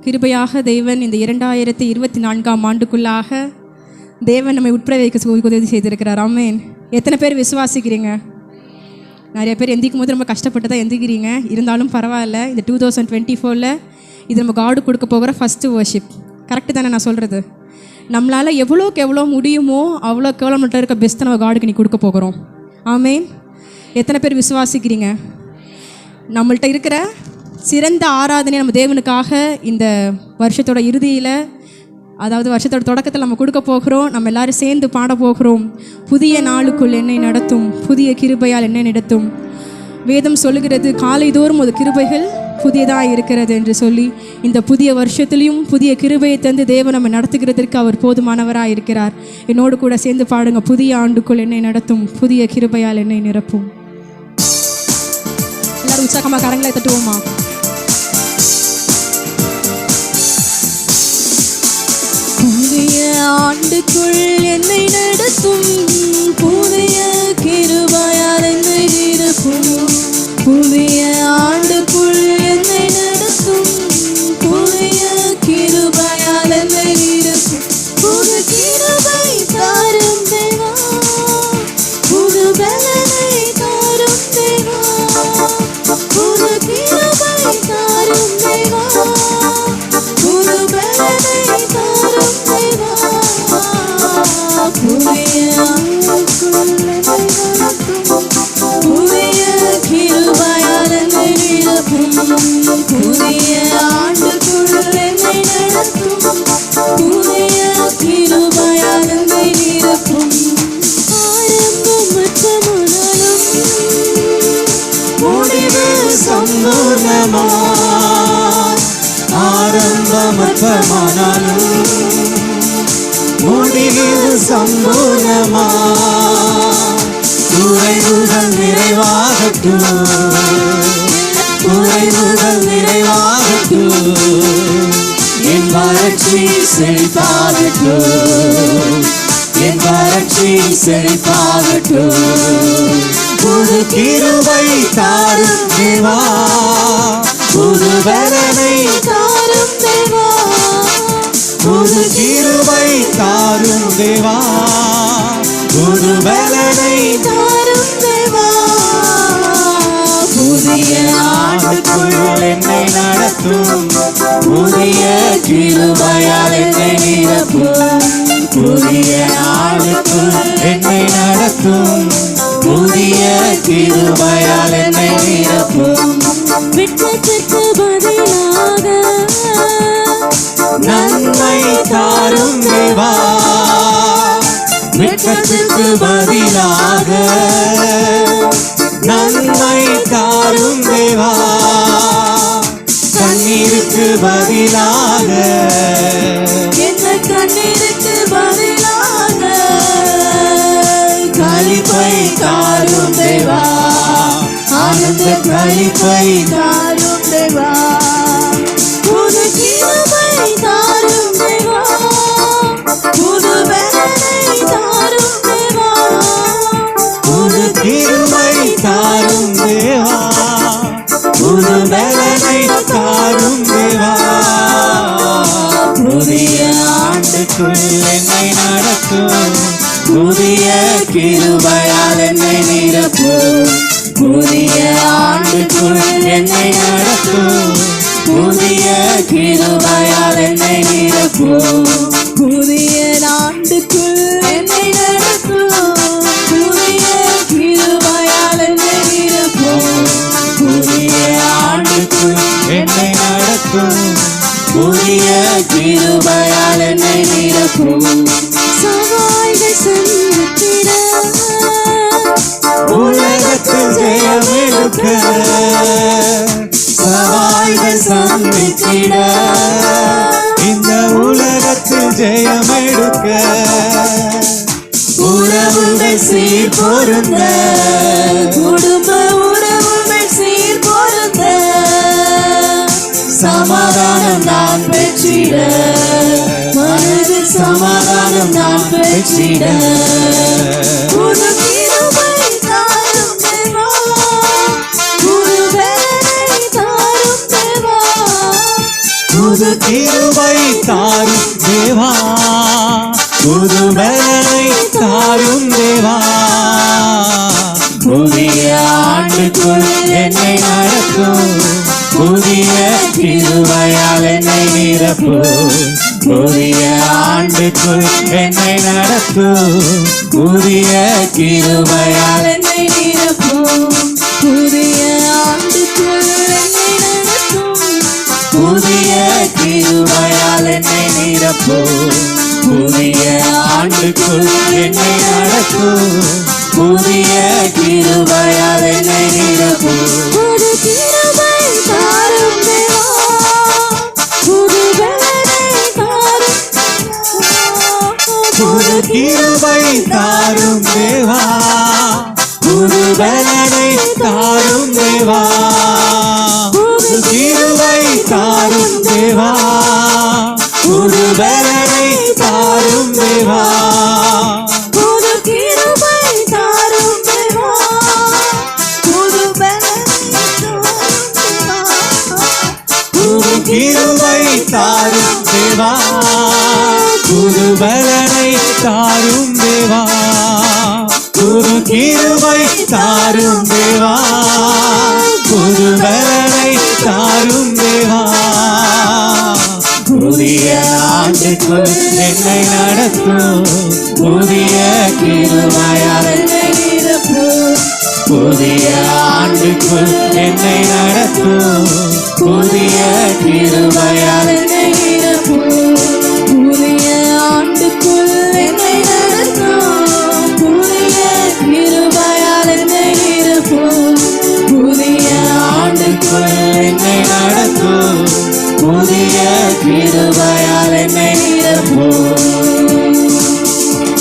கிருபையாக தேவன் இந்த 2024ஆம் ஆண்டுக்குள்ளாக தேவன் நம்மை உட்பிரவேசிக்க உதவி செய்திருக்கிறார். ஆமென். எத்தனை பேர் விசுவாசிக்கிறீங்க? நிறைய பேர் எந்திக்கும் போது ரொம்ப கஷ்டப்பட்டு தான் எந்திக்கிறீங்க. இருந்தாலும் பரவாயில்ல. இந்த 2024ல் இது நம்ம காடு கொடுக்க போகிற ஃபஸ்ட்டு வர்ஷிப். கரெக்டு தானே நான் சொல்கிறது? நம்மளால் எவ்வளோக்கு எவ்வளோ முடியுமோ அவ்வளோக்கு எவ்வளோ நம்மள்ட்ட இருக்க பெஸ்ட்டை நம்ம காடுக்கு நீ கொடுக்க போகிறோம். ஆமென். எத்தனை பேர் விசுவாசிக்கிறீங்க? நம்மள்ட்ட இருக்கிற சிறந்த ஆராதனை நம்ம தேவனுக்காக இந்த வருஷத்தோட இறுதியில், அதாவது வருஷத்தோட தொடக்கத்தில் நம்ம கொடுக்க போகிறோம். நம்ம எல்லோரும் சேர்ந்து பாட போகிறோம். புதிய நாளுக்குள் என்னை நடத்தும், புதிய கிருபையால் என்னை நடத்தும். வேதம் சொல்லுகிறது காலைதோறும் ஒரு கிருபைகள் புதியதாக இருக்கிறது என்று சொல்லி, இந்த புதிய வருஷத்துலேயும் புதிய கிருபையை தந்து தேவன் நம்ம நடத்துகிறதற்கு அவர் போதுமானவராக இருக்கிறார். என்னோடு கூட சேர்ந்து பாடுங்க. புதிய ஆண்டுக்குள் என்னை நடத்தும், புதிய கிருபையால் என்னை நிரப்பும். எல்லாரும் உற்சாகமாக கரங்களை தட்டுவோமா? புதிய ஆண்டுக்குள் என்னை நடத்தும், புதிய கிருபையால் என்னை நிரப்பும். புதிய ஆண்டுக்குள் என்னை நடத்தும், புதிய கிருபையால் என்னை நிரப்பும். புது கிருபை தாரும் தேவா, புது பலனை தாரும் தேவா, புது கிருபை தாரும் தேவா, புது பலனை தாரும் தேவா. புதிய ஆண்டுக்குள் என்னை நடத்தும், புதிய கிருபையால் என்னை நிரப்பும். புதிய ஆண்டுக்குள் என்னை நடத்தும், புதிய கிருபையால் என்னை நிரப்பும். ஆரம்பமற்றமானாலும் முடிவு சம்பூர்ணமா, குறைவுகள் நிறைவாகட்டும், குறைவுகள் நிறைவாகட்டும், என் வறட்சி செழிப்பாகட்டும், என் வறட்சி செழிப்பாகட்டும். புது கிருபை தாரும் தேவா, புது பலனை தாரும் தேவா, புது கிருபை தாரும் தேவா, புது பலனை தாரும் தேவா. புதிய ஆண்டுக்குள் என்னை நடத்தும், புதிய கிருபையால் என்னை நிரப்பும். புதிய ஆண்டுக்குள் என்னை நடத்தும், புதிய கிருபையால் என்னை நிரப்பும். வெட்கத்திற்கு பதிலாக நன்மை தாரும் தேவா, வெட்கத்திற்கு பதிலாக நன்மை தாரும் தேவா, கண்ணீருக்கு பதிலாக எந்த கண்ணீருக்கு பதிலாக களிப்பை தாரும் தேவா, ஆனந்த களிப்பை தாரும் தேவா. புது கிருபை தாரும் தேவா, புது பலனை தாரும் தேவா, புது கிருபை தாரும் தேவா, புது பலனை தாரும் தேவா. புதிய ஆண்டுக்குள் என்னை நடத்தும், புதிய கிருபையால் என்னை நிரப்பும். புதிய ஆண்டுக்குள் என்னை நடத்தும், புதிய கிருபையால் என்னை நிரப்பும். புதிய ஆண்டுக்குள் என்னை நடத்தும், புதிய கிருபையால் என்னை நிரப்பும். புதிய ஆண்டுக்குள் என்னை நடத்தும், புதிய கிருபையால் என்னை நிரப்பும். சவால்கள் சந்தித்திட உலகத்தில் ஜெயம் எடுக்க, சவால்கள் சந்தித்திட இந்த உலகத்தில் ஜெயம் எடுக்க, உறவுகள் சீர் பொருந்த, குடும்ப உறவுகள் சீர் பொருந்த, சமாதானம் நான் பெற்றிட, மனதில் சமாதானம் நான் பெற்றிட. புது கிருபை தாரும் தேவா, புது பலனை தாரும் தேவா, புது கிருபை தாரும் தேவா, புது பலனை தாரும் தேவா. புதிய ஆண்டுக்குள் என்னை நடத்தும், புதிய கிருபையால் என்னை நிரப்பும். புதிய ஆண்டுக்குள் என்னை நடத்தும், புதிய கிருபையால் என்னை நிரப்பும். புதிய ஆண்டுக்குள் என்னை நடத்தும். புதிய கிருபையால் என்னை நிரப்பும். புதிய ஆண்டுக்குள் என்னை நடத்தும், புதிய கிருபையால் என்னை நிரப்பும். புது கிருபை தாரும் தேவா, புது பலனை தாரும் புது கிருபை தாரும் தேவா, புது பலனை தாரும் தேவா. புது கிருபை தாரும் தேவா, புது பலனை தாரும் தேவா. புது கிருபை தாரும் தேவா, புது பலனை தாரும் தேவா. புது கிருபை தாரும் தேவா, புது பலனை தாரும் தேவா. புது கிருபை தாரும் தேவா, புது பலனை தாரும் தேவா. புதிய ஆண்டுக்குள் என்னை நடத்தும், புதிய கிருபையால் என்னை நிரப்பும். புதிய ஆண்டுக்குள் என்னை நடத்தும், புதிய கிருபையால் என்னை நிரப்பும். புதிய ஆண்டுக்குள் என்னை நடத்தும். புதிய கிருபையால் என்னை நிரப்பும். புதிய ஆண்டுக்குள் என்னை நடத்தும், புதிய கிருபையால் என்னை நிரப்பும்.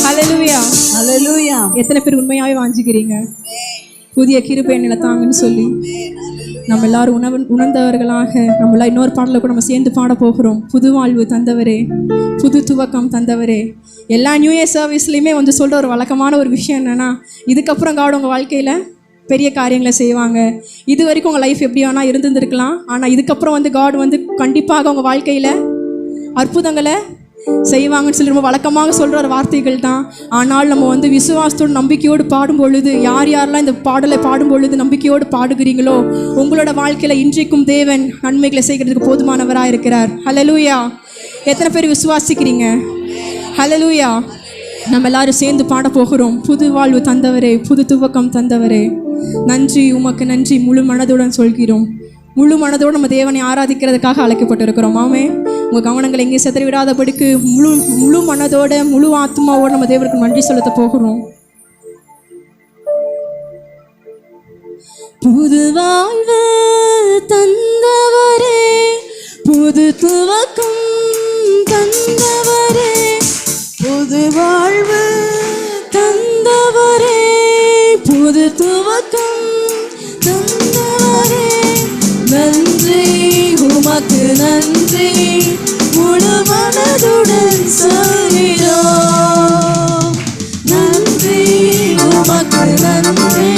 ஹல்லேலூயா. ஹல்லேலூயா. எத்தனை பேர் உண்மையாவே வாஞ்சிக்கிறீங்க புதிய கிருபை என்னில தாங்கன்னு சொல்லி? நம்ம எல்லாரும் உணர்ந்தவர்களாக நம்மளாம் இன்னொரு பாடலை கூட நம்ம சேர்ந்து பாட போகிறோம். புது வாழ்வு தந்தவரே, புது துவக்கம் தந்தவரே. எல்லா நியூ இயர் சர்வீஸ்லையுமே வந்து சொல்கிற ஒரு வழக்கமான ஒரு விஷயம் என்னென்னா, இதுக்கப்புறம் காட் உங்கள் வாழ்க்கையில் பெரிய காரியங்களை செய்வாங்க. இது வரைக்கும் உங்கள் லைஃப் எப்படி வேணால் இருந்திருக்கலாம், ஆனால் இதுக்கப்புறம் வந்து காட் வந்து கண்டிப்பாக உங்கள் வாழ்க்கையில் அற்புதங்களை செய்வாங்கன்னு சொல்லி ரொம்ப வழக்கமாக சொல்கிற ஒரு வார்த்தைகள் தான். ஆனால் நம்ம வந்து விசுவாசத்தோடு நம்பிக்கையோடு பாடும் பொழுது, யார் யாரெல்லாம் இந்த பாடலை பாடும் பொழுது நம்பிக்கையோடு பாடுகிறீங்களோ, உங்களோட வாழ்க்கையில் இன்றைக்கும் தேவன் நன்மைகளை செய்கிறதுக்கு போதுமானவராக இருக்கிறார். ஹல்லேலூயா. எத்தனை பேர் விசுவாசிக்கிறீங்க? ஹல்லேலூயா. நம்ம எல்லாரும் சேர்ந்து பாட போகிறோம். புது வாழ்வு தந்தவரே, புது துவக்கம் தந்தவரே, நன்றி, உமக்கு நன்றி முழு மனதுடன் சொல்கிறோம். முழு மனதோடு நம்ம தேவனை ஆராதிக்கிறதுக்காக அழைக்கப்பட்டிருக்கிறோம். ஆமே. உங்கள் கவனங்களை எங்கே செதறி விடாதபடிக்கு முழு மனதோட முழு ஆத்மாவோடு நம்ம தேவனுக்கு நன்றி செலுத்த போகிறோம். புது வாழ்வு தந்தவரே, புது துவக்கம் தந்தவரே, புது வாழ்வு தந்தவரே, புது துவக்கம் தந்தவரே. நன்றி, உமக்கு நன்றி, முழு மனதுடன் சொல்கிறோம். நன்றி, உமக்கு நன்றி,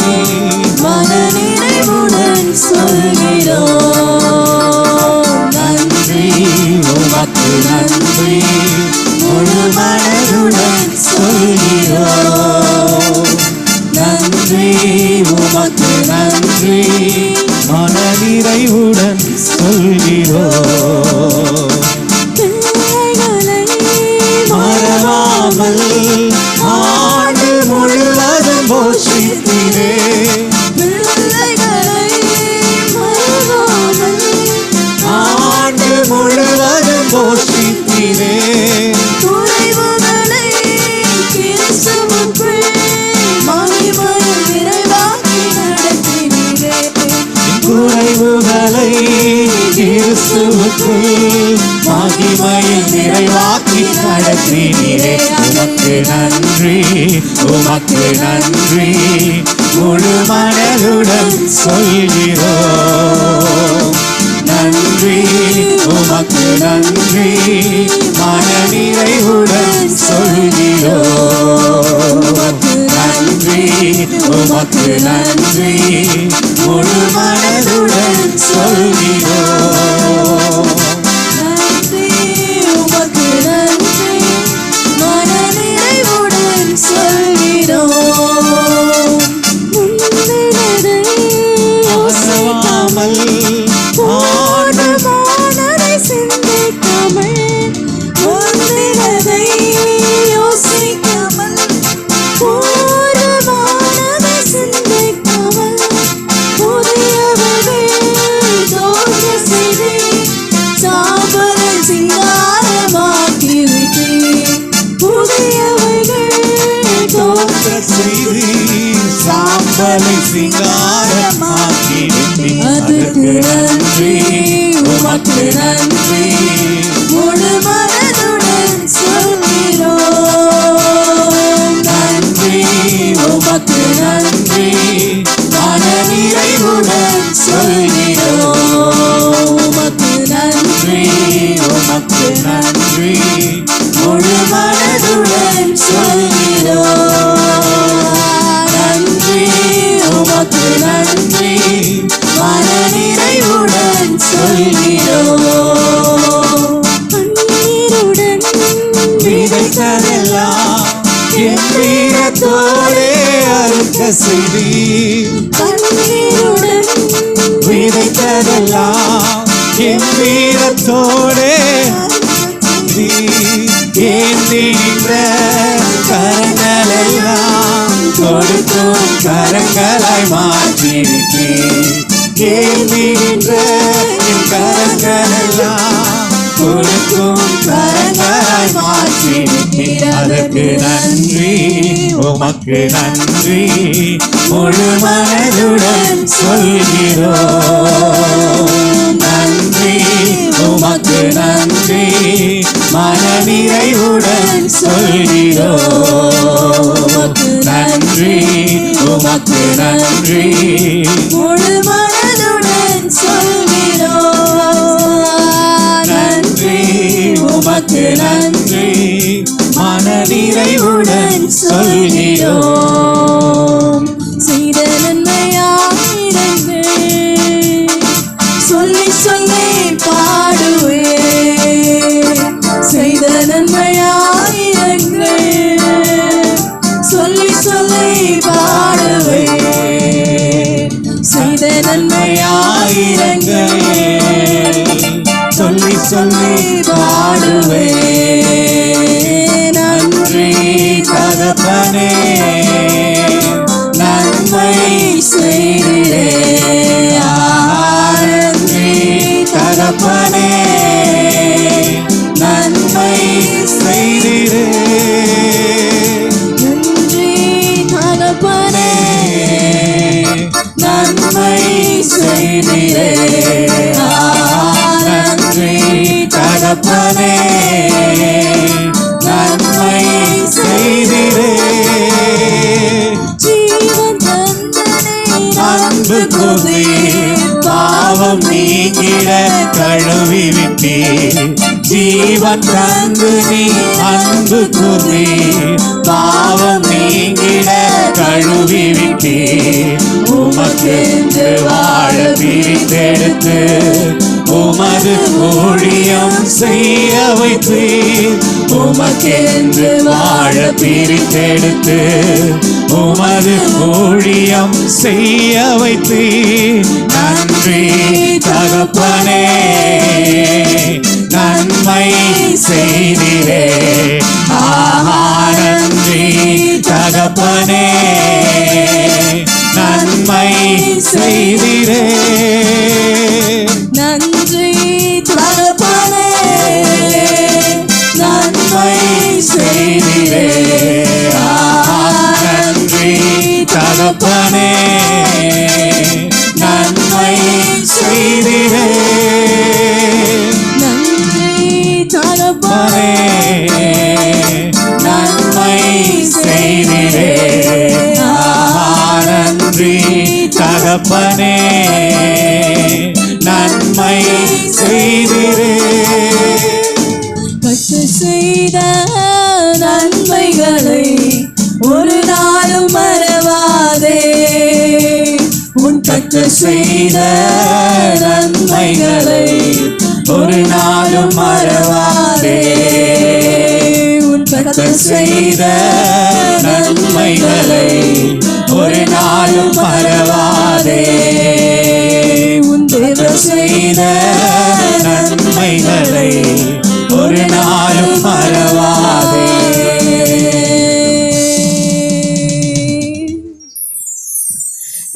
மனநிறைவுடன் சொல்கிறோம். நன்றி, உமக்கு நன்றி, முழு மனதுடன் சொல்கிறோம். நன்றி, உமக்கு நன்றி, மனநிறைவுடன் சொல்கிறோம். பிள்ளைகளை மறவாமல் ஆண்டு முழுவதும் போஷித்தீரே. பிள்ளைகளை மறவாமல் ஆண்டு முழுவதும் போஷித்தீரே. குறைவுகளை கிறிஸ்துவுக்குள் மகிமையில் நிறைவாக்கி நடத்தினீரே. குறைவுகளை கிறிஸ்துவுக்குள் மகிமையில் நிறைவாக்கி நடத்தினீரே. உமக்கு நன்றி, உமக்கு நன்றி, முழு மனதுடன் சொல்கிறோம். நன்றி, உமக்கு நன்றி, மனநிறைவுடன் சொல்கிறோம். நன்றி, உமக்கு நன்றி, முழு மனதுடன் சொல்கிறோம். சாம்பலை சிங்காரமாக்கி விட்டீர். அதற்கு நன்றி உமக்கு நன்றி முழு மனதுடன் சொல்கிறோம். நன்றி உமக்கு நன்றி மன நிறைவுடன் சொல்கிறோம். உமக்கு நன்றி உமக்கு நன்றி முழு மனதுடன் சொல்கிறோம். நன்றி உமக்கு நன்றி மன நிறைவுடன் சொல்கிறோம். கண்ணீருடன் விதைத்ததெல்லாம் என் வீரத்தோடே அறுக்க செய்தீர். கண்ணீருடன் விதைத்ததெல்லாம் என் வீரத்தோடே ஏந்தின்ற கரங்களெல்லாம் கொடுக்கும் கரங்களாய் மாற்றிவிட்டேன். ஏந்தின்ற என் கரங்களெல்லாம் கொடுக்கும் கரங்களாய் மாற்றிவிட்டேன். அதற்கு நன்றி உமக்கு நன்றி முழு மனதுடன் சொல்கிறோம். நன்றி உமக்கு நன்றி மன நிறைவுடன் சொல்கிறோம். நன்றி உமக்கு நன்றி முழு மனதுடன் சொல்கிறோம். நன்றி உமக்கு நன்றி மன நிறைவுடன் சொல்கிறோம். செய்த நன்மையாயிரங்கள் சொல்லி சொல்லி பாடுவேன். செய்த நன்மையாயிரங்கள் சொல்லி சொல்லி பாடுவேன். செய்த நன்மையாயிரங்கள் சொல்லி சொல்லி பாடுவேன். நன்றி தகப்பனே நன்மை செய்திரே. நன்றி தகப்பனே நன்மை செய்திரே. நன்றி தகப்பனே நன்மை செய்திரே. நன்றி தகப்பனே நன்மை செய்திரே. ஜீவன் தந்தனை அன்பு கூர்ந்தீர் பாவம் நீங்கிட கழுவி விட்டீர். ஜீவன் தந்து நீ அன்பு கூர்ந்தீர் பாவம் நீங்கிட கழுவி விட்டீர். உமக்கு வாழ பிரித்தெடுத்து உமது ஊழியம் செய்ய வைத்தீர். உமக்கென்று வாழ பிரித்தெடுத்து உமது ஊழியம் செய்ய வைத்தீர். நன்றி தகப்பனே நன்மை செய்திரே. ஆஹா நன்றி தகப்பனே நன்மை செய்திரே. நன்றி தகப்பனே நன்மை செய்திரே. ஆஹா நன்றி தகப்பனே நன்மை செய்திரே. நன்றி தகப்பனே நன்மை செய்திரே. ஆஹா நன்றி தகப்பனே நன்மை செய்திரே. கற்று செய்த நன்மைகளை ஒரு நாளும் மறவாதே. உன் கற்று செய்த நன்மைகளை ஒரு நாளும் மறவாதே. உன் கற்று செய்த நன்மைகளை ஒரு நாளும் மறவாதே. உன் தேவ செய்த நன்மைகளை ஒரு நாளும் மறவாதே.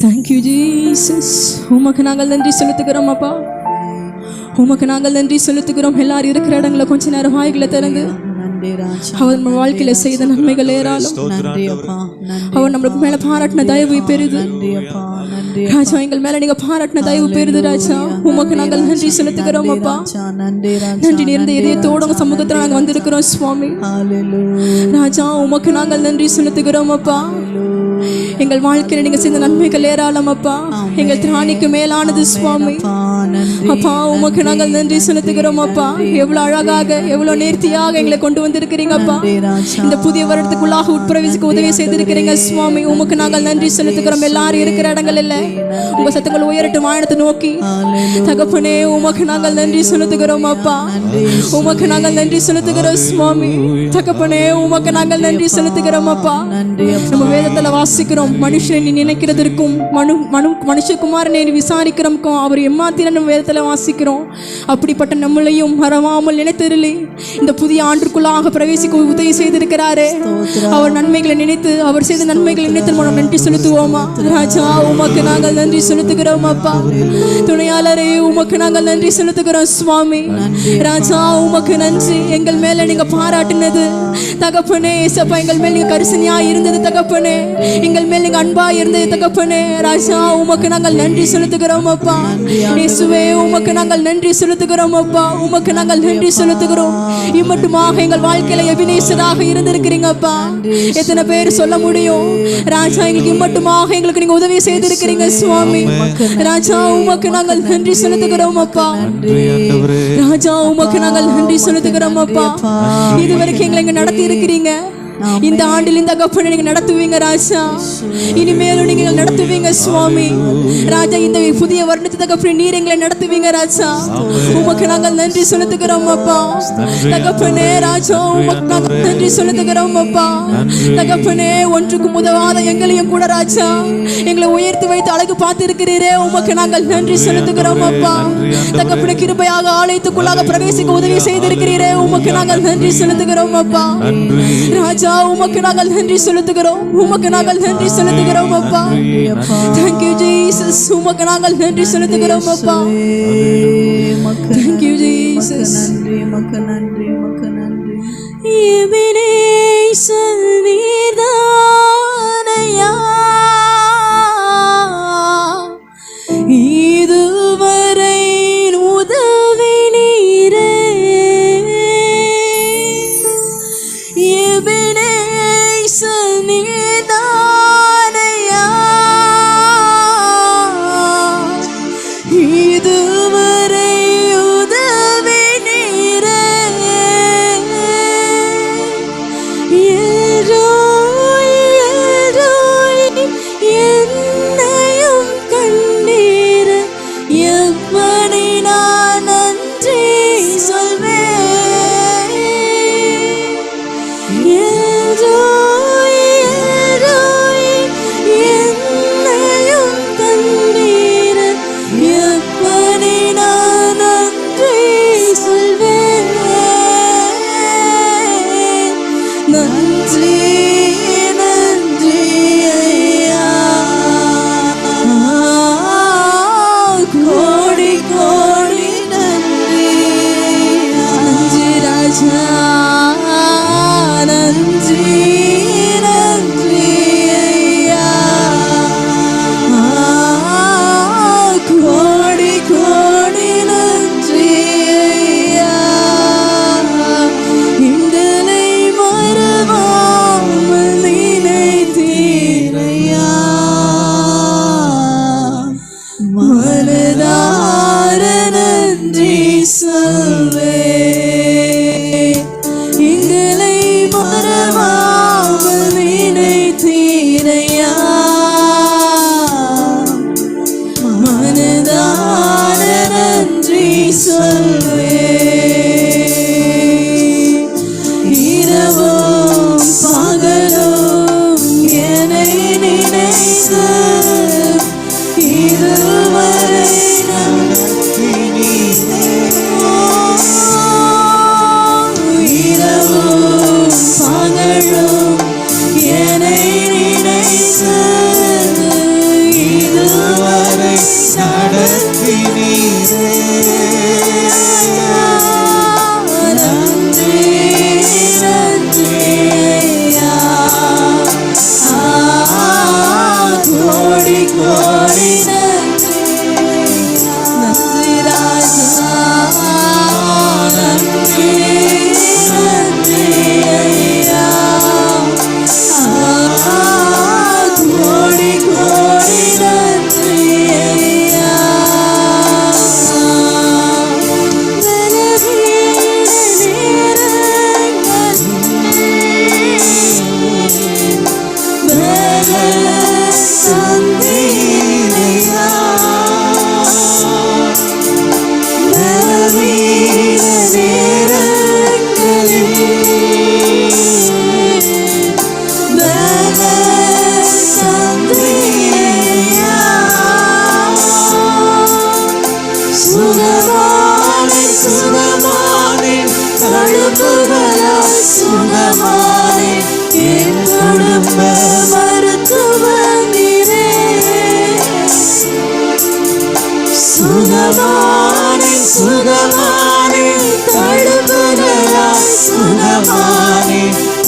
Thank you Jesus. உமக்கு நாங்கள் நன்றி செலுத்துகிறோம் அப்பா. உமக்கு நாங்கள் நன்றி செலுத்துகிறோம். எல்லாரும் இருக்கிற இடங்களை கொஞ்ச நேரம் வாய்களை திறந்து நன்றி ராஜா, அவர் நம்ம வாழ்க்கையில செய்த நன்மைகள் ஏராளம். நன்றி அப்பா, நன்றி அவர் நம்மளுக்கு மேல பாராட்டின தயவு பெரிது. நன்றி அப்பா, நன்றி ராஜா, எங்கள் மேல நீங்க பாராட்டின தயவு பெரிது ராஜா. உமக்கு நாங்கள் நன்றி செலுத்துகிறோம் அப்பா. ராஜா, நன்றி ராஜா, நன்றி நிறைந்த இதயத்தோட உங்க சமூகத்துல நாங்க வந்திருக்கிறோம் சுவாமி. ஹalleluya, ராஜா, உமக்கு நாங்கள் நன்றி செலுத்துகிறோம் அப்பா. எங்கள் வாழ்க்கையில நீங்க செய்த நன்மைகள் ஏராளம் அப்பா. எங்கள் திராணிக்கு மேலானது சுவாமி. அப்பா, நன்றி அப்பா, உமக்கு நாங்கள் நன்றி செலுத்துகிறோம் அப்பா. எவ்வளவு அழகாக எவ்வளவு நேர்த்தியாக எங்களை கொண்டு வந்திருக்கிறீங்க அப்பா. ராஜா, இந்த புதிய வருடத்துக்குள்ளாக உட்பிரவேசிக்க உதவி செய்திருக்கிறீங்க சுவாமி. உமக்கு நாங்கள் நன்றி செலுத்துகிறோம். எல்லாரும் இருக்கிற இடங்கள் இல்ல உங்க சத்தங்கள் உயரட்டும் வானத்தை நோக்கி. தகப்பனே, உமக்கு நாங்கள் நன்றி செலுத்துகிறோம் அப்பா. உமக்கு நாங்கள் நன்றி செலுத்துகிறோம் சுவாமி. தகப்பனே, உமக்கு நாங்கள் நன்றி செலுத்துகிறோம் அப்பா. நம்ம வேதத்துல வாசிக்கிறோம், மனுஷனை நினைக்கிறதற்கும் மனுஷகுமாரனை விசாரிக்கிறோம்க்கும் அவர் எம்மாத்திரம் நம்ம வேதத்துல வாசிக்கிறோம். அப்படிப்பட்ட நம்மளையும் மறவாமல் நினைத்தருளி இந்த புதிய ஆண்டுக்குள்ளாக பிரவேசிக்க உதவி செய்திருக்கிறாரே. அவர் நன்மைகளை நினைத்து, அவர் செய்த நன்மைகளை நினைத்து நம்ம நன்றி செலுத்துவோமா? ராஜா, உமக்கு நாங்கள் நன்றி செலுத்துகிறோம் அப்பா. துணையாளரே, உமக்கு நாங்கள் நன்றி செலுத்துகிறோம் சுவாமி. ராஜா, உமக்கு நன்றி. எங்கள் மேல நீங்க பாராட்டினது தகப்பனே. ஏசப்பா, எங்கள் மேல் நீங்க கரிசனையா இருந்தது தகப்பனே. எங்கள் மேல் நீங்க அன்பா இருந்தது தகப்பனே. ராஜா, உமக்கு நாங்கள் நன்றி செலுத்துகிறோம் அப்பா. இயேசுவே, உமக்கு நாங்கள் நன்றி செலுத்துகிறோம் அப்பா. உமக்கு நாங்கள் நன்றி செலுத்துகிறோம். இம்மட்டுமாக எங்கள் வாழ்க்கையில எபினேசராக இருந்திருக்கிறீங்க அப்பா. எத்தனை பேர் சொல்ல முடியும்? ராஜா, எங்களுக்கு இம்மட்டுமாக எங்களுக்கு நீங்க உதவி செய்திருக்கிறீங்க சுவாமி. ராஜா, உமக்கு நாங்கள் நன்றி செலுத்துகிறோம் அப்பா. ராஜா, உமக்கு நாங்கள் நன்றி செலுத்துகிறோம் அப்பா. இதுவரைக்கும் எங்களை இங்க நடத்தி இருக்கிறீங்க. இந்த ஆண்டில் இந்த தகப்பனை நீங்க நடத்துவீங்க ராஜா. இனிமேலும் நீங்க நடத்துவீங்க சுவாமி. ராஜா, இந்த புதிய வருடத்தை தகப்பனை நீர் எங்களை நடத்துவீங்க ராஜா. உமக்கு நாங்கள் நன்றி செலுத்துகிறோம் அப்பா. தகப்பனே, ராஜா, உமக்கு நாங்கள் நன்றி செலுத்துகிறோம் அப்பா. தகப்பனே, ஒன்றுக்கும் உதவாத எங்களையும் கூட ராஜா எங்களை உயர்த்தி வைத்து அழகு பார்த்து இருக்கிறீரே. உமக்கு நாங்கள் நன்றி செலுத்துகிறோம் அப்பா. தகப்பனை, கிருபையாக ஆலயத்துக்குள்ளாக பிரவேசிக்க உதவி செய்திருக்கிறீரே. உமக்கு நாங்கள் நன்றி செலுத்துகிறோம் அப்பா. ராஜா, உமக்கு நாங்கள் நன்றி செலுத்துகிறோம். உமக்கு நாங்கள் நன்றி செலுத்துகிறோம் அப்பா. Thank you Jesus. உமக்கு நாங்கள் நன்றி செலுத்துகிறோம் அப்பா. Thank you Jesus. நன்றி, மக்க நன்றி, மக்க நன்றி. எபினேசர் நீர்தானையா, இதுவரை உதவி நீரே. எபினேசர் நீர்தானையா, இதுவரை உதவி நீரே.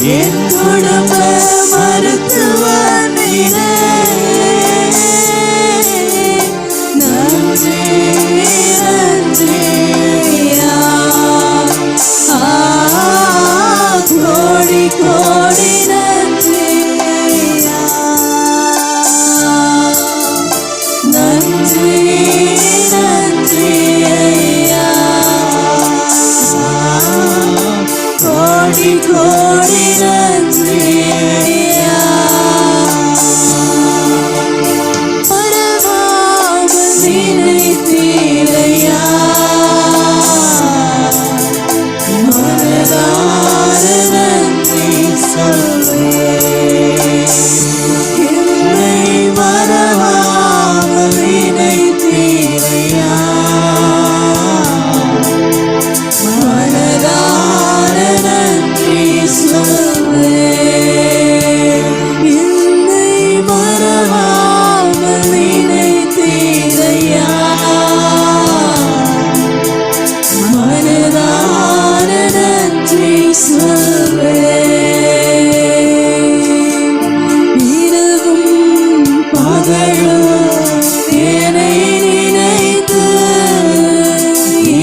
என் குடும்ப மருத்துவர் நீரே. நன்றி நன்றி ஐயா. கோடி கோடி நன்றி ஐயா. நன்றி நன்றி ஐயா. கோடி கோடி நன்றி ஐயா. மறவாமல் நினைத்தீரையா. மனதார நன்றி சொல்வேன். என்னை மறவாமல் நினைத்தீரையா. மனதார நன்றி சொல்வேன். என்னை மறவாமல் நினைத்தீரையா. மனதார நன்றி சொல்வேன். இரவும் பகலும் என்னை நினைத்து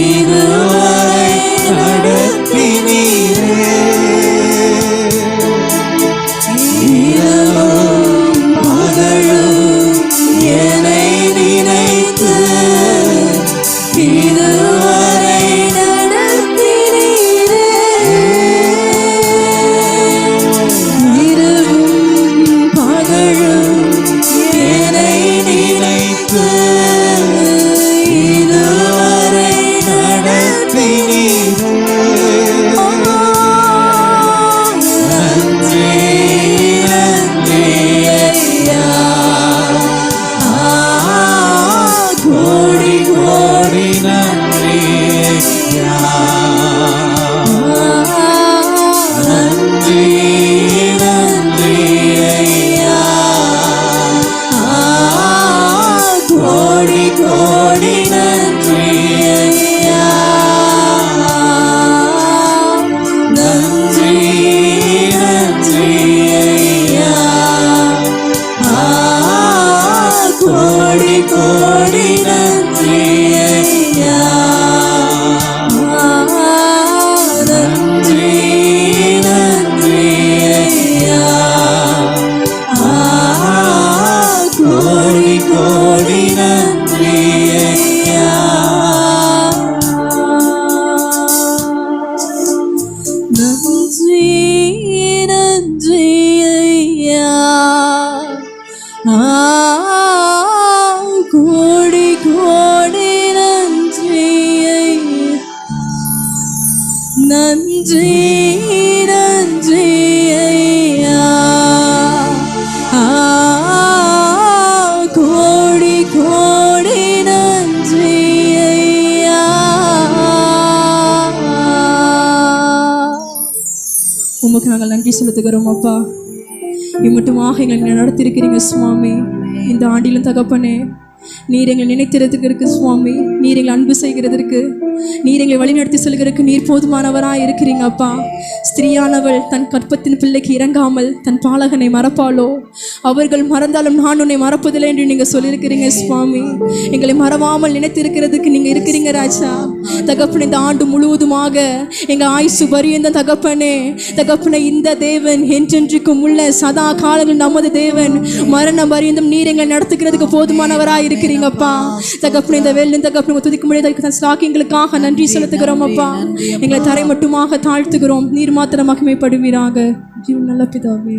இதுவரை நடத்தினீரே. இரவும் பகலும் என்னை நினைத்து இதுவரை நடத்தினீரே. இரவும் பகலும் என்னை நினைத்து இதுவரை நடத்தினீரே. நன்றி நன்றி ஐயா. கோடி கோடி நன்றி ஐயா. நன்றி நன்றி ஐயா. கோடி கோடி நன்றி ஐயா. நன்றி நன்றி ஐயா. கோடி கோடி நன்றி ஐயா. நன்றி நன்றி ஐயா. கோடி கோடி நன்றி ஐயா. நன்றி நன்றி ஐயா. கோடி கோடி நன்றி ஐயா. நன்றி நன்றி ஐயா. கோடி கோடி நன்றி ஐயா. உமக்கு நாங்கள் நன்றி செலுத்துகிறோம் அப்பா. இம்மட்டுமாக எங்களை நடத்திருக்கிறீங்க சுவாமி. இந்த ஆண்டிலும் தகப்பனே, நீர் எங்களை நினைத்திருக்கிறதுக்கு சுவாமி, நீர் எங்களை அன்பு செய்கிறதற்கு, நீர் எங்களை வழிநடத்தி செல்கிறதுக்கு நீர் போதுமானவராக இருக்கிறீங்க அப்பா. ஸ்திரீயானவள் தன் கற்பத்தின் பிள்ளைக்கு இறங்காமல் தன் பாலகனை மறப்பாளோ? அவர்கள் மறந்தாலும் நான் உன்னை மறப்பதில்லை என்று நீங்கள் சொல்லியிருக்கிறீங்க சுவாமி. எங்களை மறவாமல் நினைத்திருக்கிறதுக்கு நீங்கள் இருக்கிறீங்க ராஜா. தகப்பனே, இந்த ஆண்டு முழுவதுமாக எங்கள் ஆயுசு பரியந்த தகப்பனே, தகப்பனே, இந்த தேவன் என்றென்றைக்கும் உள்ள சதா காலங்கள் நமது தேவன். மரணம் பரியந்தம் நீர் எங்களை நடத்துகிறதுக்கு போதுமானவராக இருக்கிறீங்கப்பா. தகப்பனே, இந்த வேலை தகப்பனை துதிக்க முடியாத ஸ்லாக்கியங்களுக்காக நன்றி செலுத்துகிறோம் அப்பா. எங்களை தரை மட்டுமாக தாழ்த்துகிறோம். நீர் மாத்திரம் மகிமைப்படுவீராக. ஜீவன் நல்ல பிதாவே.